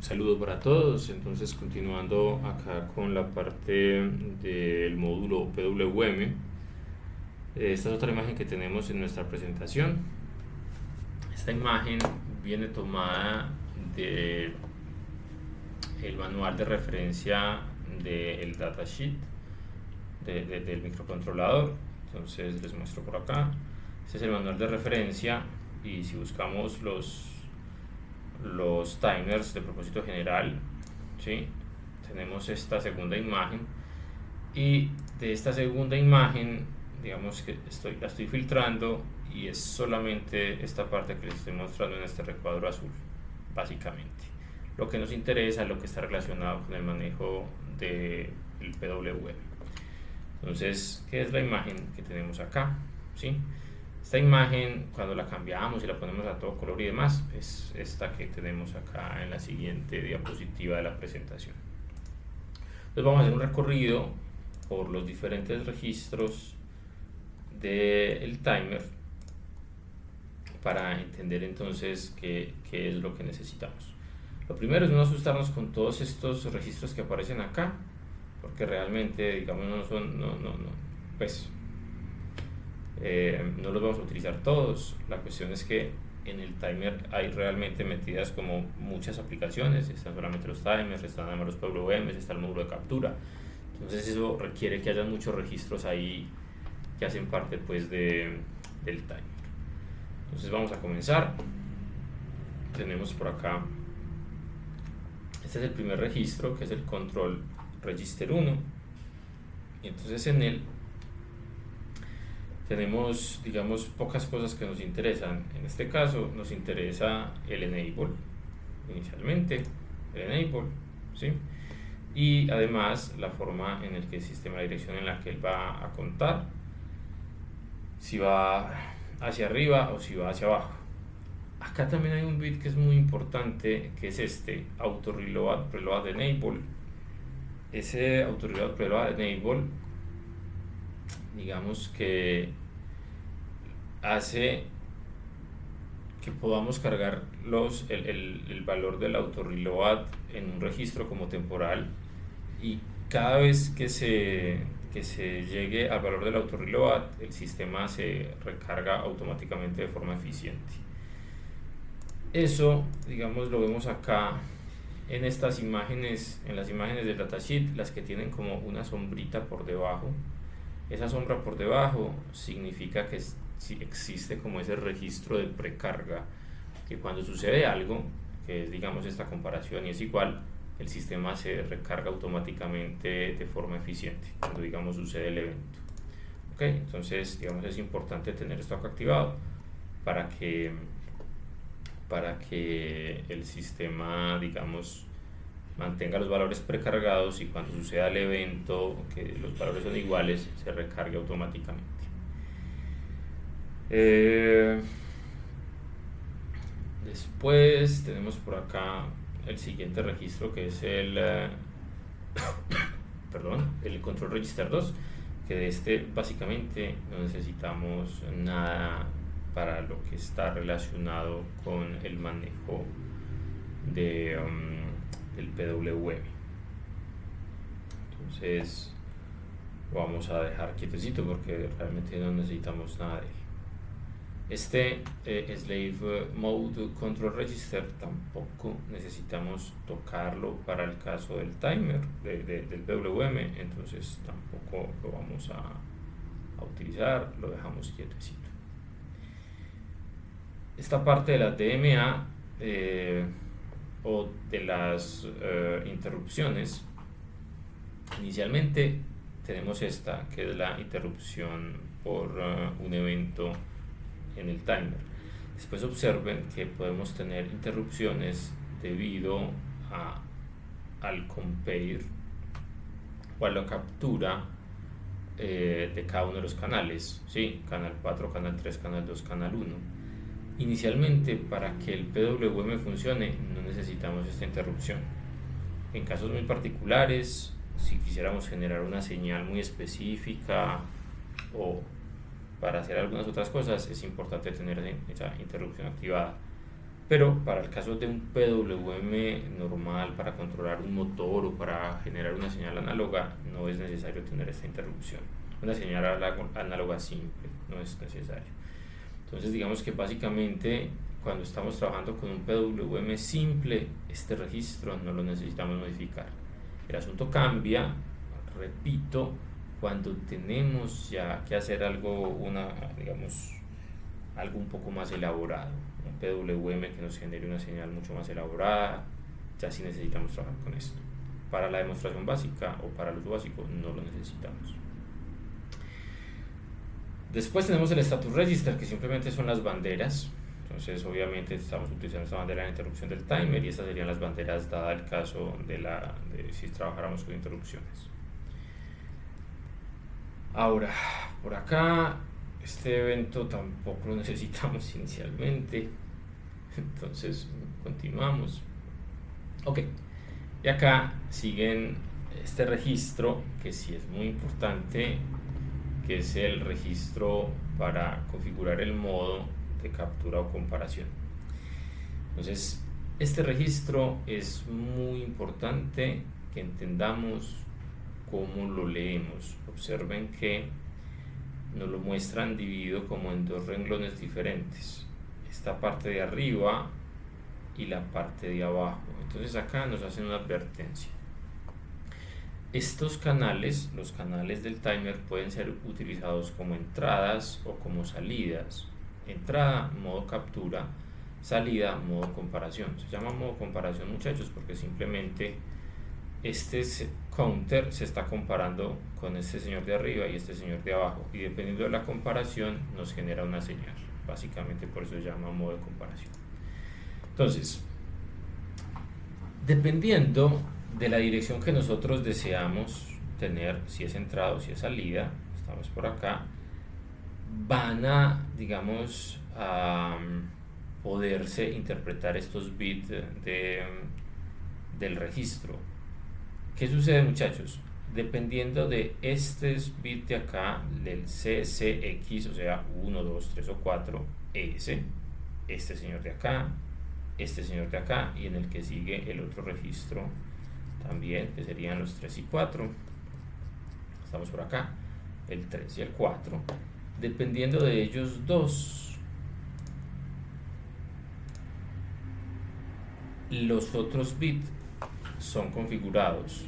Saludos para todos. Entonces, continuando acá con la parte del módulo PWM, esta es otra imagen que tenemos en nuestra presentación. Esta imagen viene tomada del manual de referencia del datasheet del microcontrolador. Entonces, les muestro por acá. Este es el manual de referencia y si buscamos los timers de propósito general, ¿sí? Tenemos esta segunda imagen y de esta segunda imagen digamos que la estoy filtrando y es solamente esta parte que les estoy mostrando en este recuadro azul, básicamente. Lo que nos interesa, lo que está relacionado con el manejo del PWM. Entonces, ¿qué es la imagen que tenemos acá? ¿Sí? Esta imagen, cuando la cambiamos y la ponemos a todo color y demás, es esta que tenemos acá en la siguiente diapositiva de la presentación. Entonces vamos a hacer un recorrido por los diferentes registros del timer para entender entonces qué es lo que necesitamos. Lo primero es no asustarnos con todos estos registros que aparecen acá, porque realmente, digamos, pues no los vamos a utilizar todos. La cuestión es que en el timer hay realmente metidas como muchas aplicaciones. Están solamente los timers, están además los PWMs, está el módulo de captura. Entonces eso requiere que haya muchos registros ahí que hacen parte pues del timer. Entonces vamos a comenzar. Tenemos por acá, este es el primer registro, que es el control register 1, y entonces en él tenemos, digamos, pocas cosas que nos interesan. En este caso nos interesa el enable, inicialmente el enable, ¿sí? Y además la forma en el que el sistema, la dirección en la que él va a contar, si va hacia arriba o si va hacia abajo. Acá también hay un bit que es muy importante, que es este auto reload preload enable. Ese auto reload preload enable, digamos que hace que podamos cargar el valor del auto reload en un registro como temporal, y cada vez que se llegue al valor del auto reload, el sistema se recarga automáticamente de forma eficiente. Eso, digamos, lo vemos acá en estas imágenes, en las imágenes del datasheet, las que tienen como una sombrita por debajo. Esa sombra por debajo significa que si existe como ese registro de precarga, que cuando sucede algo, que es, digamos, esta comparación y es igual, el sistema se recarga automáticamente de forma eficiente cuando, digamos, sucede el evento. Ok, entonces, digamos, es importante tener esto acá activado para que el sistema, digamos, mantenga los valores precargados y cuando suceda el evento, que los valores son iguales, se recargue automáticamente. Después tenemos por acá el siguiente registro, que es el el control register 2, que de este básicamente no necesitamos nada para lo que está relacionado con el manejo del PWM. Entonces vamos a dejar quietecito porque realmente no necesitamos nada de él. Este slave mode control register tampoco necesitamos tocarlo para el caso del timer del PWM, entonces tampoco lo vamos a utilizar, lo dejamos quietecito. Esta parte de la DMA o de las interrupciones, inicialmente tenemos esta, que es la interrupción por un evento en el timer. Después observen que podemos tener interrupciones debido al compare o a la captura de cada uno de los canales, ¿sí? Canal 4, canal 3, canal 2, canal 1. Inicialmente, para que el PWM funcione, no necesitamos esta interrupción. En casos muy particulares, si quisiéramos generar una señal muy específica o para hacer algunas otras cosas, es importante tener esa interrupción activada. Pero para el caso de un PWM normal, para controlar un motor o para generar una señal análoga, no es necesario tener esta interrupción. Una señal análoga simple no es necesario. Entonces digamos que básicamente cuando estamos trabajando con un PWM simple, este registro no lo necesitamos modificar. El asunto cambia, repito, cuando tenemos ya que hacer algo, digamos, algo un poco más elaborado, un PWM que nos genere una señal mucho más elaborada, ya sí necesitamos trabajar con esto. Para la demostración básica o para el uso básico no lo necesitamos. Después tenemos el status register, que simplemente son las banderas. Entonces obviamente estamos utilizando esta bandera de interrupción del timer y estas serían las banderas dada el caso de si trabajáramos con interrupciones. Ahora, por acá, este evento tampoco lo necesitamos inicialmente. Entonces, continuamos. Ok, y acá siguen este registro que sí es muy importante, que es el registro para configurar el modo de captura o comparación. Entonces, este registro es muy importante que entendamos cómo lo leemos. Observen que nos lo muestran dividido como en dos renglones diferentes, esta parte de arriba y la parte de abajo. Entonces acá nos hacen una advertencia. Estos canales, los canales del timer, pueden ser utilizados como entradas o como salidas. Entrada, modo captura; salida, modo comparación. Se llama modo comparación, muchachos, porque simplemente este counter se está comparando con este señor de arriba y este señor de abajo, y dependiendo de la comparación nos genera una señal. Básicamente por eso se llama modo de comparación. Entonces, dependiendo de la dirección que nosotros deseamos tener, si es entrada o si es salida, estamos por acá, van a, digamos, a poderse interpretar estos bits del registro. ¿Qué sucede, muchachos? Dependiendo de este bit de acá, del CCX, o sea 1, 2, 3 o 4, este señor de acá, este señor de acá, y en el que sigue el otro registro también, que serían los 3 y 4. Estamos por acá, el 3 y el 4. Dependiendo de ellos dos, los otros bits son configurados.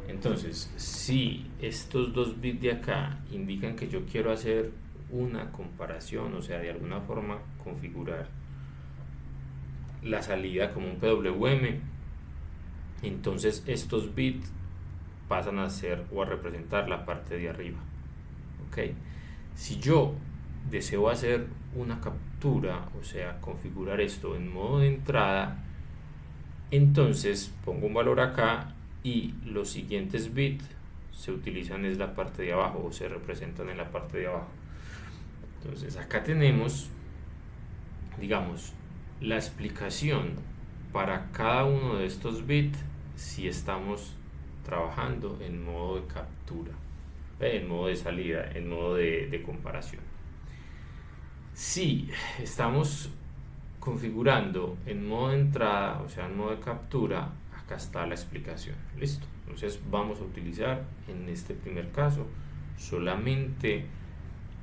Entonces, si estos dos bits de acá indican que yo quiero hacer una comparación, o sea, de alguna forma configurar la salida como un PWM, entonces estos bits pasan a ser o a representar la parte de arriba. ¿Ok? Si yo deseo hacer una captura, o sea, configurar esto en modo de entrada, entonces pongo un valor acá y los siguientes bits se utilizan en la parte de abajo o se representan en la parte de abajo. Entonces acá tenemos, digamos, la explicación para cada uno de estos bits si estamos trabajando en modo de captura, en modo de salida, en modo de comparación. Si estamos configurando en modo de entrada, o sea en modo de captura, acá está la explicación. Listo. Entonces vamos a utilizar en este primer caso solamente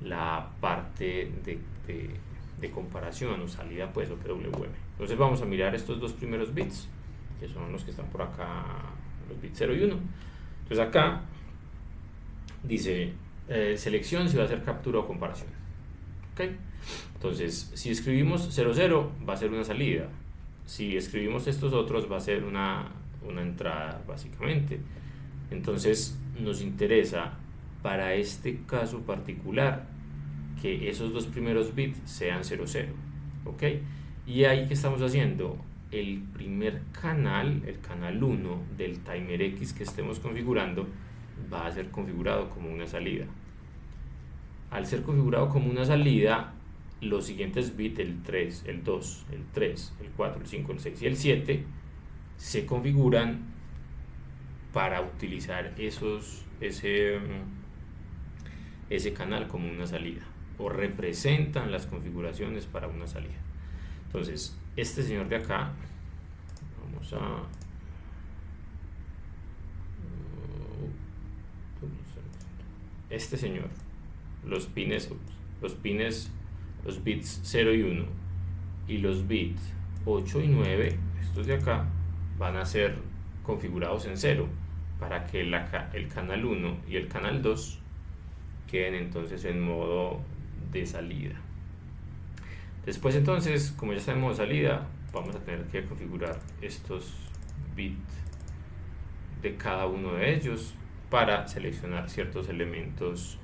la parte de comparación o salida, pues, o PWM. Entonces vamos a mirar estos dos primeros bits, que son los que están por acá, los bits 0 y 1. Entonces acá dice selección si va a ser captura o comparación. ¿Ok? Entonces, si escribimos 00 va a ser una salida. Si escribimos estos otros va a ser una entrada, básicamente. Entonces, nos interesa para este caso particular que esos dos primeros bits sean 00. ¿Ok? Y ahí, ¿qué estamos haciendo? El primer canal, el canal 1 del timer X que estemos configurando, va a ser configurado como una salida. Al ser configurado como una salida, los siguientes bits, el 3, el 2, el 3, el 4, el 5, el 6 y el 7, se configuran para utilizar ese canal como una salida, o representan las configuraciones para una salida. Entonces, este señor de acá, vamos a este señor, los pines, los bits 0 y 1 y los bits 8 y 9, estos de acá, van a ser configurados en 0 para que el canal 1 y el canal 2 queden entonces en modo de salida. Después entonces, como ya está en modo salida, vamos a tener que configurar estos bits de cada uno de ellos para seleccionar ciertos elementos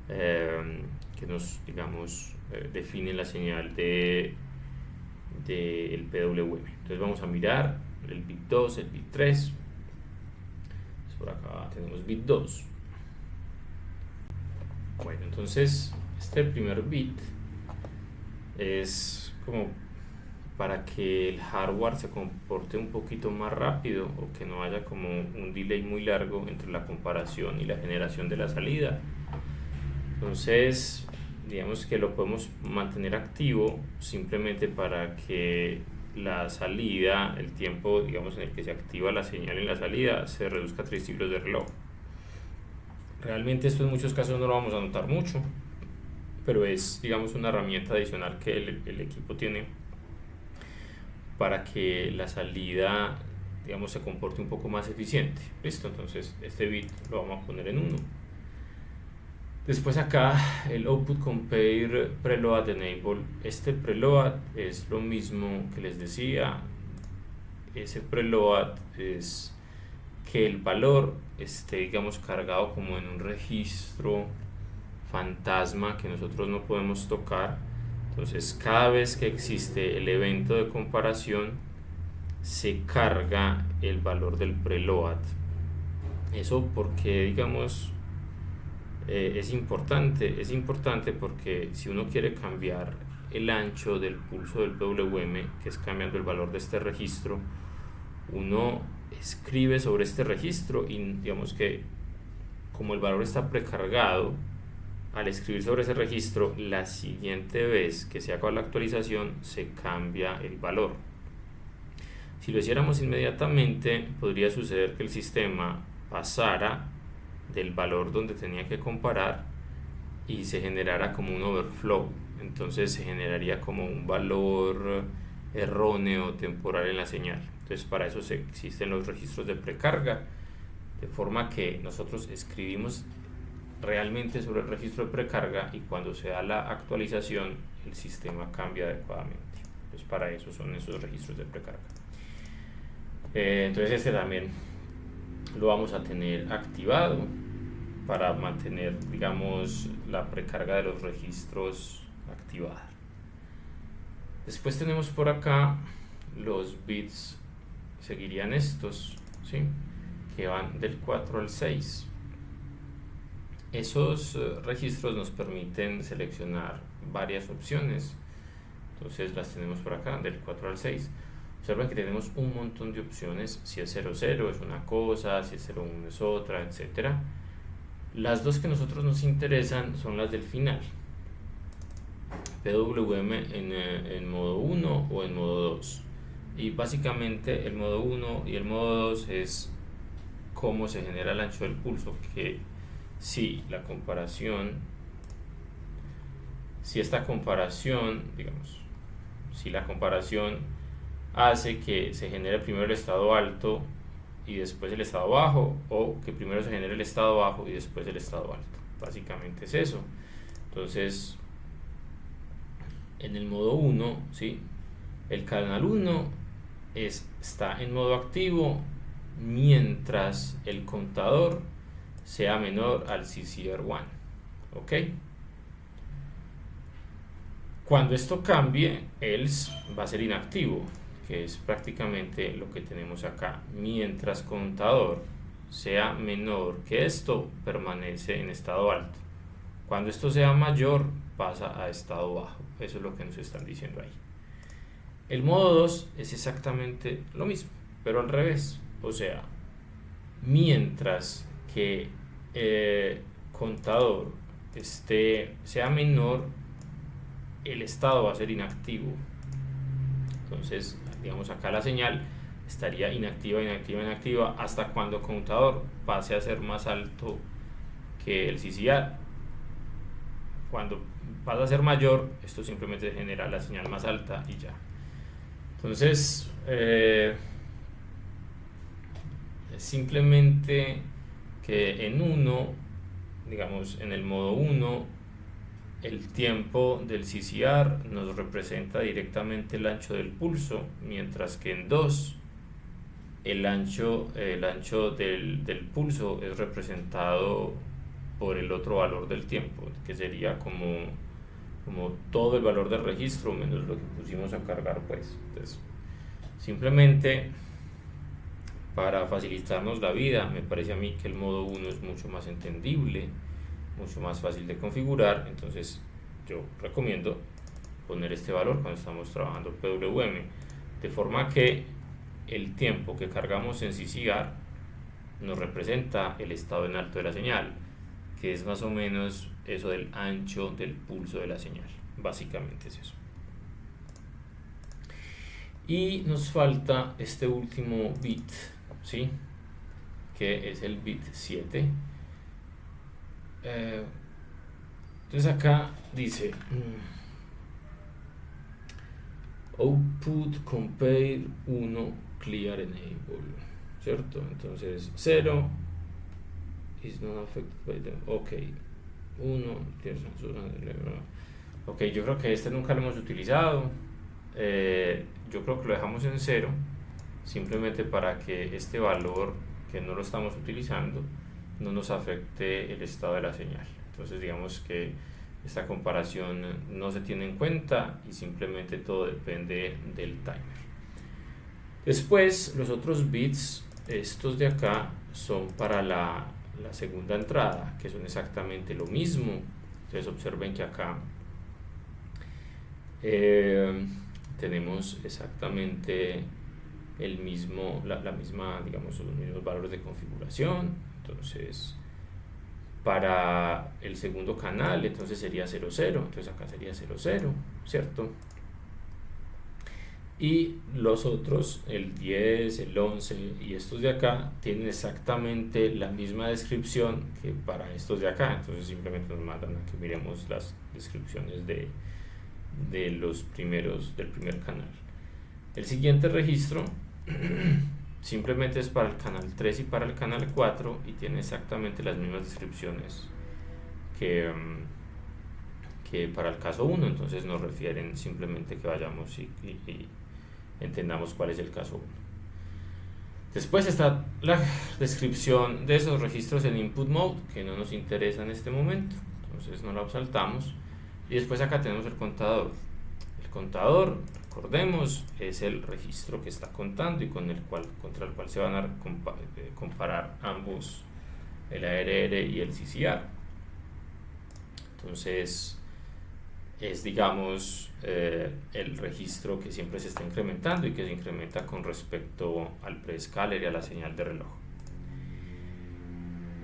que nos, digamos, definen la señal del PWM. Entonces vamos a mirar el bit 2, el bit 3. Por acá tenemos bit 2. Bueno, entonces este primer bit es como para que el hardware se comporte un poquito más rápido o que no haya como un delay muy largo entre la comparación y la generación de la salida. Entonces, digamos que lo podemos mantener activo simplemente para que la salida, el tiempo, digamos, en el que se activa la señal en la salida, se reduzca a 3 ciclos de reloj. Realmente esto en muchos casos no lo vamos a notar mucho, pero es, digamos, una herramienta adicional que el equipo tiene para que la salida, digamos, se comporte un poco más eficiente. Listo, entonces este bit lo vamos a poner en 1. Después acá el output compare preload enable. Este preload es lo mismo que les decía. Ese preload es que el valor esté, digamos, cargado como en un registro fantasma que nosotros no podemos tocar. Entonces cada vez que existe el evento de comparación se carga el valor del preload. Eso porque, digamos, es importante porque si uno quiere cambiar el ancho del pulso del PWM, que es cambiando el valor de este registro, uno escribe sobre este registro y digamos que como el valor está precargado, al escribir sobre ese registro, la siguiente vez que se haga la actualización se cambia el valor. Si lo hiciéramos inmediatamente, podría suceder que el sistema pasara del valor donde tenía que comparar y se generara como un overflow. Entonces se generaría como un valor erróneo temporal en la señal. Entonces para eso existen los registros de precarga, de forma que nosotros escribimos realmente sobre el registro de precarga y cuando se da la actualización el sistema cambia adecuadamente. Entonces para eso son esos registros de precarga. Entonces este también lo vamos a tener activado para mantener, digamos, la precarga de los registros activada. Después tenemos por acá los bits, seguirían estos, ¿sí?, que van del 4 al 6. Esos registros nos permiten seleccionar varias opciones. Entonces las tenemos por acá, del 4 al 6. Observen que tenemos un montón de opciones. Si es 00 es una cosa, si es 01 es otra, etc. Las dos que a nosotros nos interesan son las del final. PWM en modo 1 o en modo 2. Y básicamente el modo 1 y el modo 2 es cómo se genera el ancho del pulso, que si esta comparación, digamos, si la comparación hace que se genere primero el estado alto y después el estado bajo, o que primero se genere el estado bajo y después el estado alto. Básicamente es eso. Entonces, en el modo 1, ¿sí?, el canal 1 está en modo activo mientras el contador sea menor al CCR1. ¿Ok? Cuando esto cambie, else va a ser inactivo, que es prácticamente lo que tenemos acá. Mientras contador sea menor que esto, permanece en estado alto. Cuando esto sea mayor, pasa a estado bajo. Eso es lo que nos están diciendo ahí. El modo 2 es exactamente lo mismo, pero al revés. O sea, mientras que contador sea menor, el estado va a ser inactivo. Entonces, digamos, acá la señal estaría inactiva, inactiva, inactiva hasta cuando el conmutador pase a ser más alto que el CCR. Cuando pasa a ser mayor, esto simplemente genera la señal más alta y ya. Entonces, simplemente que en uno, digamos, en el modo 1, el tiempo del CCR nos representa directamente el ancho del pulso, mientras que en 2 el ancho del pulso es representado por el otro valor del tiempo, que sería como todo el valor del registro menos lo que pusimos a cargar, pues. Entonces, simplemente para facilitarnos la vida, me parece a mí que el modo 1 es mucho más entendible, mucho más fácil de configurar. Entonces yo recomiendo poner este valor cuando estamos trabajando PWM, de forma que el tiempo que cargamos en CCR nos representa el estado en alto de la señal, que es más o menos eso del ancho del pulso de la señal. Básicamente es eso. Y nos falta este último bit, ¿sí? Que es el bit 7. Entonces acá dice output compare 1 clear enable, ¿cierto? Entonces 0 is not affected by them. Ok, 1 ok, yo creo que este nunca lo hemos utilizado. Yo creo que lo dejamos en 0, simplemente para que este valor que no lo estamos utilizando no nos afecte el estado de la señal. Entonces digamos que esta comparación no se tiene en cuenta y simplemente todo depende del timer. Después los otros bits, estos de acá, son para la segunda entrada, que son exactamente lo mismo. Entonces observen que acá tenemos exactamente la misma, digamos, los mismos valores de configuración. Entonces para el segundo canal entonces sería 00, entonces acá sería 00, ¿cierto? Y los otros, el 10, el 11 y estos de acá, tienen exactamente la misma descripción que para estos de acá. Entonces simplemente nos mandan a que miremos las descripciones de los primeros, del primer canal. El siguiente registro simplemente es para el canal 3 y para el canal 4 y tiene exactamente las mismas descripciones que para el caso 1. Entonces nos refieren simplemente que vayamos y entendamos cuál es el caso 1. Después está la descripción de esos registros en input mode, que no nos interesa en este momento, entonces no lo saltamos. Y después acá tenemos el contador. El contador, recordemos, es el registro que está contando y contra el cual se van a comparar ambos, el ARR y el CCR. Entonces es, digamos, el registro que siempre se está incrementando y que se incrementa con respecto al prescaler y a la señal de reloj.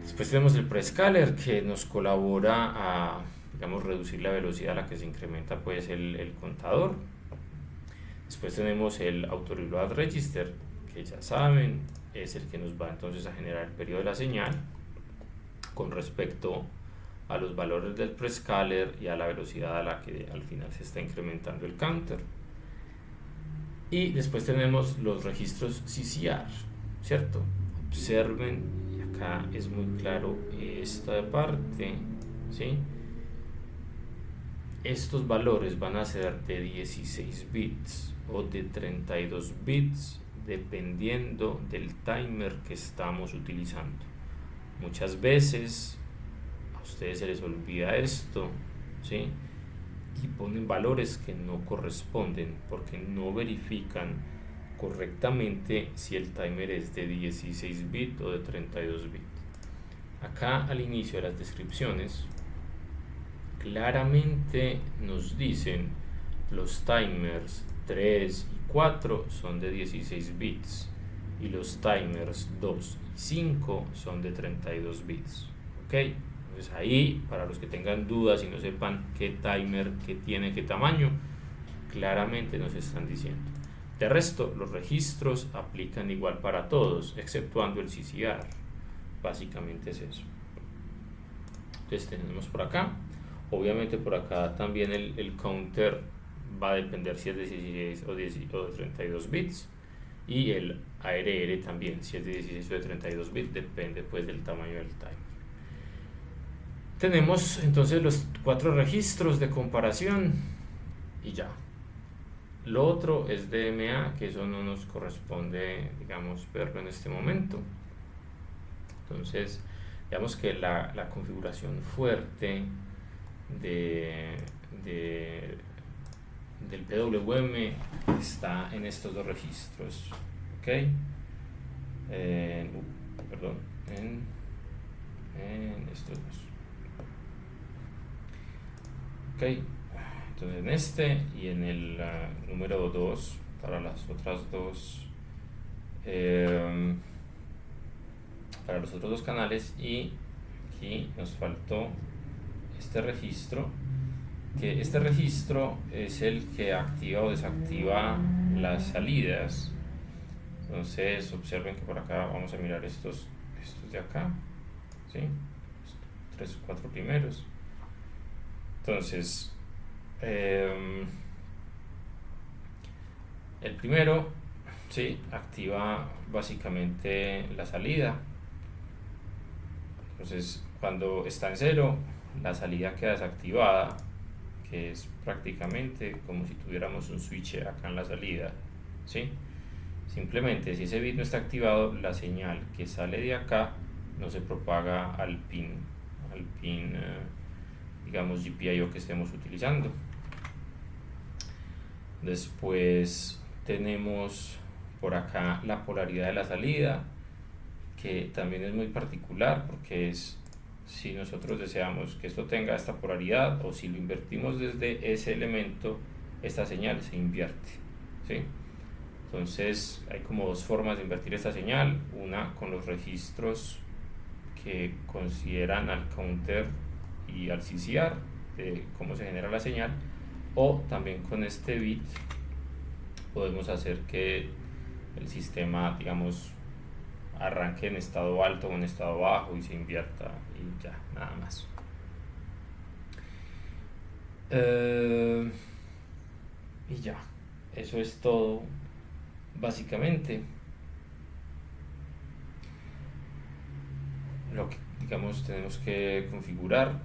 Después tenemos el prescaler, que nos colabora a, digamos, reducir la velocidad a la que se incrementa pues el contador. Después tenemos el auto-reload register, que ya saben es el que nos va entonces a generar el periodo de la señal con respecto a los valores del prescaler y a la velocidad a la que al final se está incrementando el counter. Y después tenemos los registros CCR, ¿cierto? Observen, y acá es muy claro esta parte, ¿sí? Estos valores van a ser de 16 bits o de 32 bits dependiendo del timer que estamos utilizando. Muchas veces a ustedes se les olvida esto, ¿sí? Y ponen valores que no corresponden porque no verifican correctamente si el timer es de 16 bits o de 32 bits. Acá al inicio de las descripciones claramente nos dicen los timers 3 y 4 son de 16 bits y los timers 2 y 5 son de 32 bits. ¿Ok? Entonces ahí, para los que tengan dudas y no sepan qué timer, qué tiene, qué tamaño, claramente nos están diciendo. De resto, los registros aplican igual para todos, exceptuando el CCR. Básicamente es eso. Entonces tenemos por acá. Obviamente por acá también el counter va a depender si es de 16 o de 32 bits. Y el ARR también, si es de 16 o de 32 bits, depende pues del tamaño del timer. Tenemos entonces los 4 registros de comparación y ya. Lo otro es DMA, que eso no nos corresponde, digamos, verlo en este momento. Entonces, digamos que la configuración fuerte del PWM está en estos dos registros, ¿ok? Perdón, en estos dos. Ok, entonces en este y en el número 2 para las otras dos, para los otros dos canales. Y aquí nos faltó este registro, que este registro es el que activa o desactiva las salidas. Entonces observen que por acá vamos a mirar estos de acá, ¿sí? 3 o 4 primeros. Entonces el primero, ¿sí?, activa básicamente la salida. Entonces cuando está en 0, la salida queda desactivada, que es prácticamente como si tuviéramos un switch acá en la salida, ¿sí? Simplemente si ese bit no está activado, la señal que sale de acá no se propaga al pin digamos GPIO que estemos utilizando. Después tenemos por acá la polaridad de la salida, que también es muy particular porque es si nosotros deseamos que esto tenga esta polaridad o si lo invertimos desde ese elemento, esta señal se invierte, ¿sí? Entonces hay como dos formas de invertir esta señal, una con los registros que consideran al counter y al CCR de cómo se genera la señal, o también con este bit podemos hacer que el sistema, digamos, arranque en estado alto o en estado bajo y se invierta y ya, nada más. Y ya, eso es todo básicamente. Lo que, digamos, tenemos que configurar,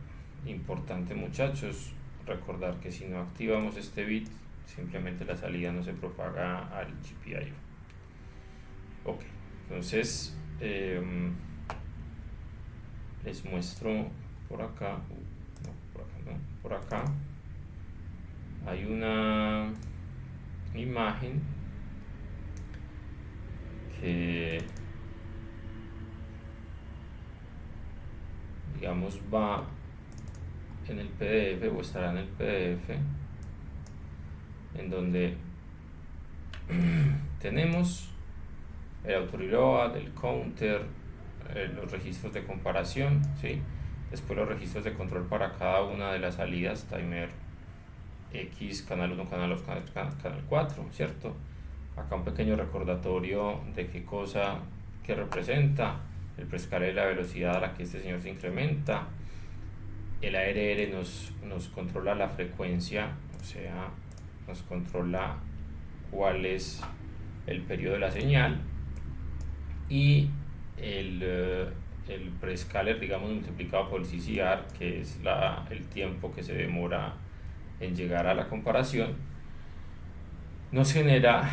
importante muchachos, recordar que si no activamos este bit, simplemente la salida no se propaga al GPIO. Ok, entonces les muestro por acá, por acá hay una imagen que, digamos, va en el PDF o estará en el PDF, en donde tenemos el autoreload, el counter, los registros de comparación, ¿sí? Después los registros de control para cada una de las salidas, timer X, canal 1, canal 2, canal 4, ¿cierto? Acá un pequeño recordatorio de qué cosa que representa el prescaler, la velocidad a la que este señor se incrementa. El ARR nos controla la frecuencia, o sea, nos controla cuál es el periodo de la señal, y el prescaler, digamos, multiplicado por el CCR, que es el tiempo que se demora en llegar a la comparación, nos genera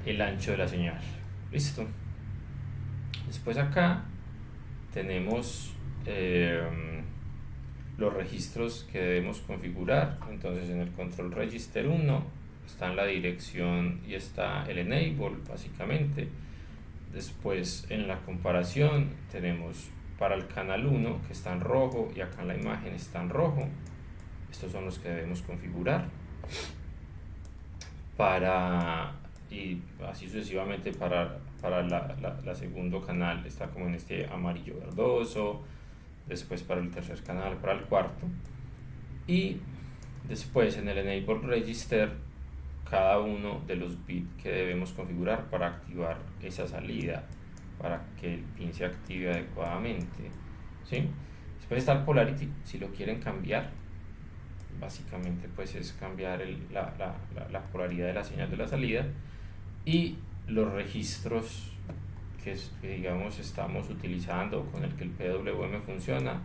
el ancho de la señal. Listo. Después acá tenemos los registros que debemos configurar. Entonces en el control register 1 está en la dirección y está el enable básicamente. Después en la comparación tenemos para el canal 1 que está en rojo y acá en la imagen está en rojo. Estos son los que debemos configurar. Y así sucesivamente para la segundo canal está como en este amarillo verdoso. Después para el tercer canal, para el cuarto. Y después en el enable register cada uno de los bits que debemos configurar para activar esa salida, para que el pin se active adecuadamente, ¿sí? Después está el polarity, si lo quieren cambiar, básicamente pues es cambiar la polaridad de la señal de la salida, y los registros que digamos estamos utilizando, con el que el PWM funciona,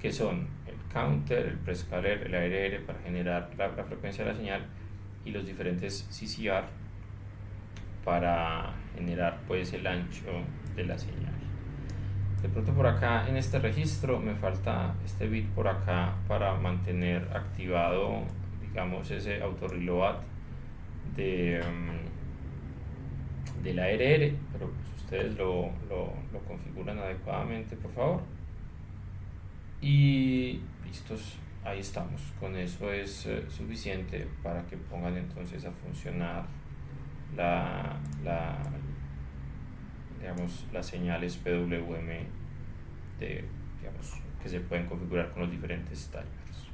que son el counter, el prescaler, el ARR para generar la frecuencia de la señal, y los diferentes CCR para generar pues el ancho de la señal. De pronto por acá en este registro me falta este bit por acá para mantener activado, digamos, ese auto reload del ARR, pero pues ustedes lo configuran adecuadamente, por favor. Y listos, ahí estamos. Con eso es suficiente para que pongan entonces a funcionar digamos, las señales PWM digamos, que se pueden configurar con los diferentes timers.